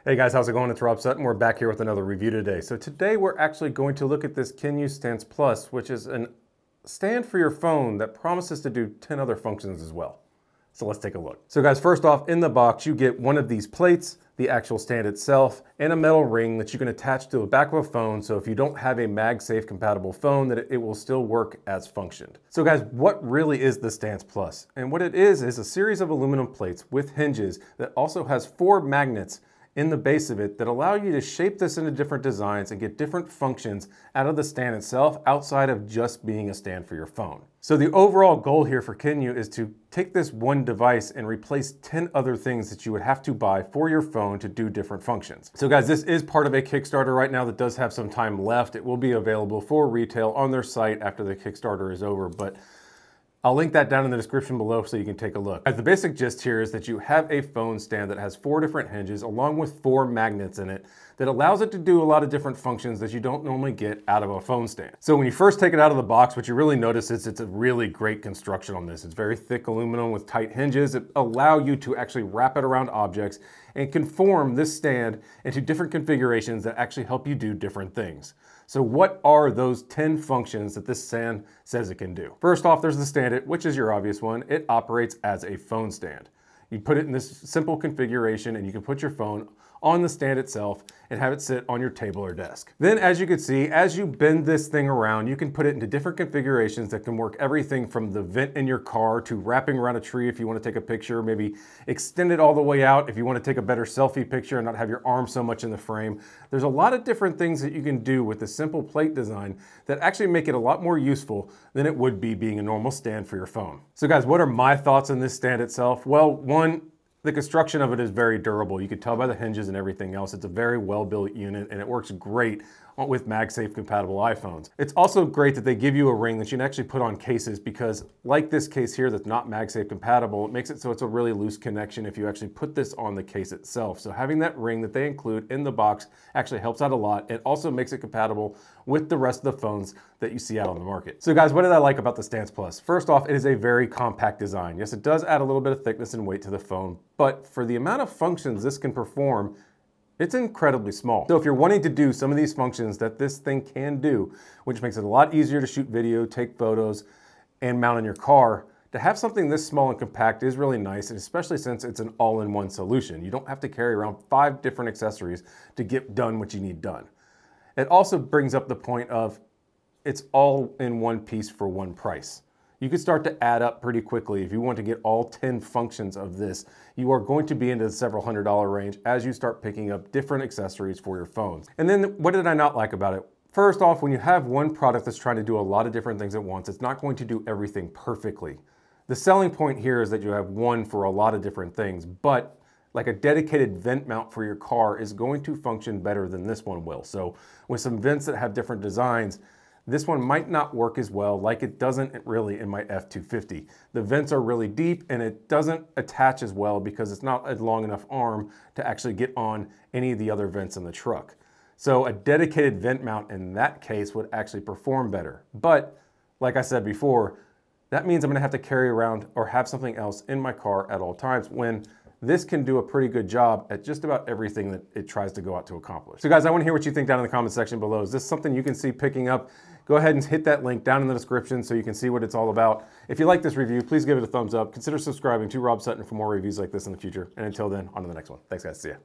Hey guys, how's it going? It's Rob Sutton. We're back here with another review today. So today we're actually going to look at this Kenu Stance Plus, which is a stand for your phone that promises to do 10 other functions as well. So let's take a look. So guys, first off, in the box, you get one of these plates, the actual stand itself, and a metal ring that you can attach to the back of a phone. So if you don't have a Magsafe compatible phone, that it will still work as functioned. So guys, what really is the Stance Plus? And what it is a series of aluminum plates with hinges that also has 4 magnets in the base of it that allow you to shape this into different designs and get different functions out of the stand itself outside of just being a stand for your phone. So the overall goal here for Kenu is to take this one device and replace 10 other things that you would have to buy for your phone to do different functions. So guys, this is part of a Kickstarter right now that does have some time left. It will be available for retail on their site after the Kickstarter is over, but I'll link that down in the description below so you can take a look. As the basic gist here is that you have a phone stand that has 4 different hinges along with 4 magnets in it that allows it to do a lot of different functions that you don't normally get out of a phone stand. So when you first take it out of the box, what you really notice is it's a really great construction on this. It's very thick aluminum with tight hinges that allow you to actually wrap it around objects and conform this stand into different configurations that actually help you do different things. So what are those 10 functions that this stand says it can do? First off, there's the stand it, which is your obvious one. It operates as a phone stand. You put it in this simple configuration and you can put your phone on the stand itself and have it sit on your table or desk. Then as you can see, as you bend this thing around, you can put it into different configurations that can work everything from the vent in your car to wrapping around a tree if you want to take a picture, maybe extend it all the way out if you want to take a better selfie picture and not have your arm so much in the frame. There's a lot of different things that you can do with this simple plate design that actually make it a lot more useful than it would be being a normal stand for your phone. So guys, what are my thoughts on this stand itself? Well, one, the construction of it is very durable. You can tell by the hinges and everything else. It's a very well-built unit and it works great with Magsafe compatible iPhones. It's also great that they give you a ring that you can actually put on cases because like this case here that's not Magsafe compatible, it makes it so it's a really loose connection if you actually put this on the case itself. So having that ring that they include in the box actually helps out a lot. It also makes it compatible with the rest of the phones that you see out on the market. So guys, what did I like about the Stance Plus? First off, it is a very compact design. Yes, it does add a little bit of thickness and weight to the phone, but for the amount of functions this can perform, it's incredibly small. So if you're wanting to do some of these functions that this thing can do, which makes it a lot easier to shoot video, take photos, and mount in your car, to have something this small and compact is really nice, and especially since it's an all-in-one solution. You don't have to carry around 5 different accessories to get done what you need done. It also brings up the point of it's all in one piece for one price. You can start to add up pretty quickly. If you want to get all 10 functions of this, you are going to be into the several $100 range as you start picking up different accessories for your phones. And then what did I not like about it? First off, when you have one product that's trying to do a lot of different things at once, it's not going to do everything perfectly. The selling point here is that you have one for a lot of different things, but like a dedicated vent mount for your car is going to function better than this one will. So with some vents that have different designs, this one might not work as well like it doesn't really in my F250. The vents are really deep and it doesn't attach as well because it's not a long enough arm to actually get on any of the other vents in the truck. So a dedicated vent mount in that case would actually perform better. But like I said before, that means I'm gonna have to carry around or have something else in my car at all times when this can do a pretty good job at just about everything that it tries to go out to accomplish. So guys, I want to hear what you think down in the comment section below. Is this something you can see picking up? Go ahead and hit that link down in the description so you can see what it's all about. If you like this review, please give it a thumbs up. Consider subscribing to Rob Sutton for more reviews like this in the future. And until then, on to the next one. Thanks guys, see ya.